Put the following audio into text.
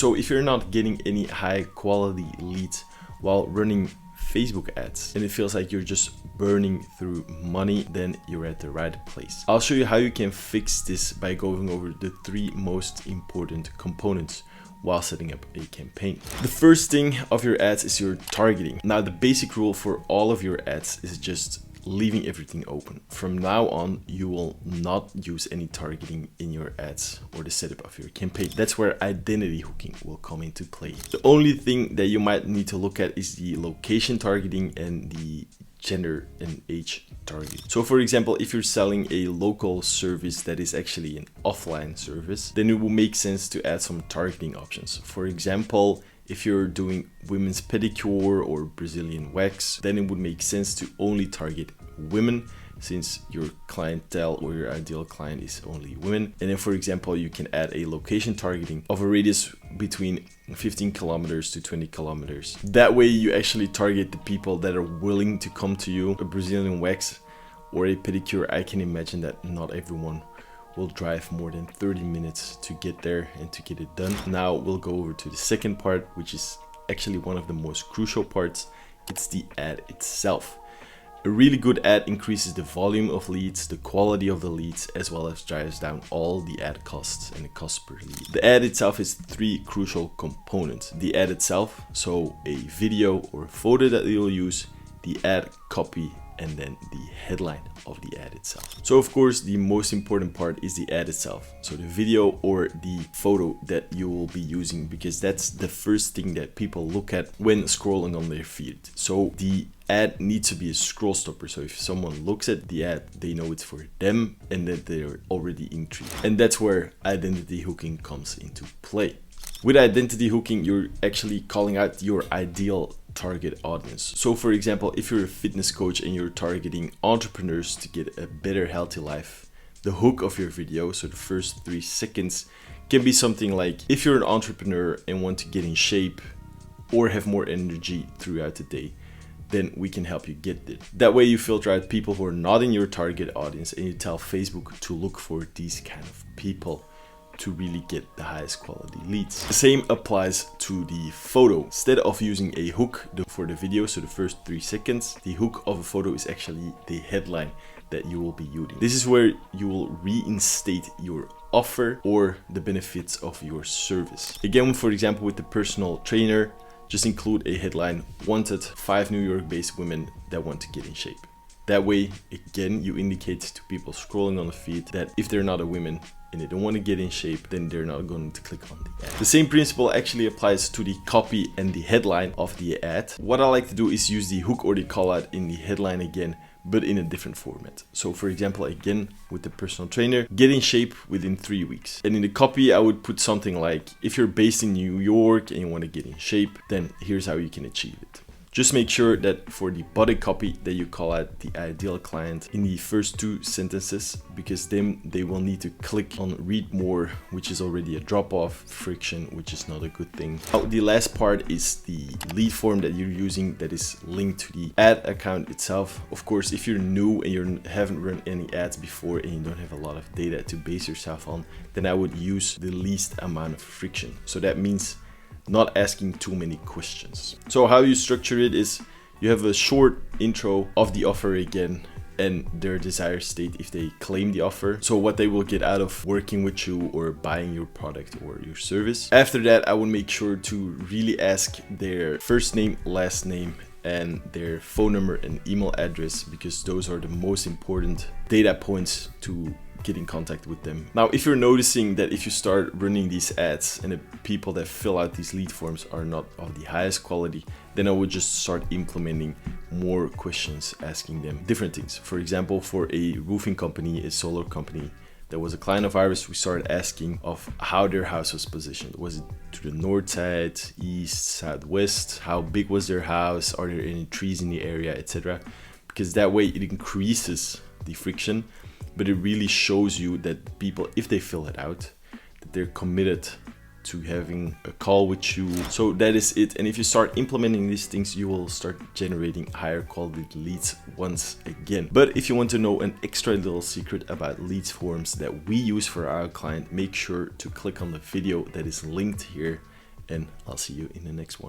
So if you're not getting any high quality leads while running Facebook ads and it feels like you're just burning through money, then you're at the right place. I'll show you how you can fix this by going over the 3 most important components while setting up a campaign. The first thing of your ads is your targeting. Now, the basic rule for all of your ads is just leaving everything open. From now on, you will not use any targeting in your ads or the setup of your campaign. That's where identity hooking will come into play. The only thing that you might need to look at is the location targeting and the gender and age target. So for example, if you're selling a local service that is actually an offline service, then it will make sense to add some targeting options. For example, if you're doing women's pedicure or Brazilian wax, then it would make sense to only target women, since your clientele or your ideal client is only women. And then for example, you can add a location targeting of a radius between 15 kilometers to 20 kilometers. That way you actually target the people that are willing to come to you. A Brazilian wax or a pedicure, I can imagine that not everyone will drive more than 30 minutes to get there and to get it done. Now we'll go over to the second part, which is actually one of the most crucial parts. It's the ad itself. A really good ad increases the volume of leads, the quality of the leads, as well as drives down all the ad costs and the cost per lead. The ad itself is 3 crucial components. The ad itself, so a video or photo that you'll use, the ad copy, and then the headline of the ad itself. So of course, the most important part is the ad itself. So the video or the photo that you will be using, because that's the first thing that people look at when scrolling on their feed. So the ad needs to be a scroll stopper. So if someone looks at the ad, they know it's for them and that they're already intrigued. And that's where identity hooking comes into play. With identity hooking, you're actually calling out your ideal target audience. So for example, if you're a fitness coach and you're targeting entrepreneurs to get a better healthy life, the hook of your video, so the first 3 seconds, can be something like, if you're an entrepreneur and want to get in shape or have more energy throughout the day, then we can help you get it. That way you filter out people who are not in your target audience and you tell Facebook to look for these kind of people to really get the highest quality leads. The same applies to the photo. Instead of using a hook for the video, so the first 3 seconds, the hook of a photo is actually the headline that you will be using. This is where you will reinstate your offer or the benefits of your service. Again, for example, with the personal trainer, just include a headline: wanted 5 New York-based women that want to get in shape. That way, again, you indicate to people scrolling on the feed that if they're not a woman and they don't want to get in shape, then they're not going to click on the ad. The same principle actually applies to the copy and the headline of the ad. What I like to do is use the hook or the call out in the headline again, but in a different format. So for example, again, with the personal trainer, get in shape within 3 weeks. And in the copy, I would put something like, if you're based in New York and you want to get in shape, then here's how you can achieve it. Just make sure that for the body copy that you call out the ideal client in the first 2 sentences, because then they will need to click on read more, which is already a drop-off friction, which is not a good thing. Now, the last part is the lead form that you're using that is linked to the ad account itself. Of course, if you're new and you haven't run any ads before and you don't have a lot of data to base yourself on, then I would use the least amount of friction. So that means not asking too many questions. So how you structure it is you have a short intro of the offer again and their desired state if they claim the offer. So what they will get out of working with you or buying your product or your service. After that, I would make sure to really ask their first name, last name, and their phone number and email address, because those are the most important data points to get in contact with them. Now, if you're noticing that if you start running these ads and the people that fill out these lead forms are not of the highest quality, then I would just start implementing more questions, asking them different things. For example, for a roofing company, a solar company, there was a client of ours, we started asking of how their house was positioned. Was it to the north side, east, southwest? How big was their house? Are there any trees in the area, etc.? Because that way it increases the friction, but it really shows you that people, if they fill it out, that they're committed to having a call with you. So that is it. And if you start implementing these things, you will start generating higher quality leads once again. But if you want to know an extra little secret about leads forms that we use for our client, make sure to click on the video that is linked here and I'll see you in the next one.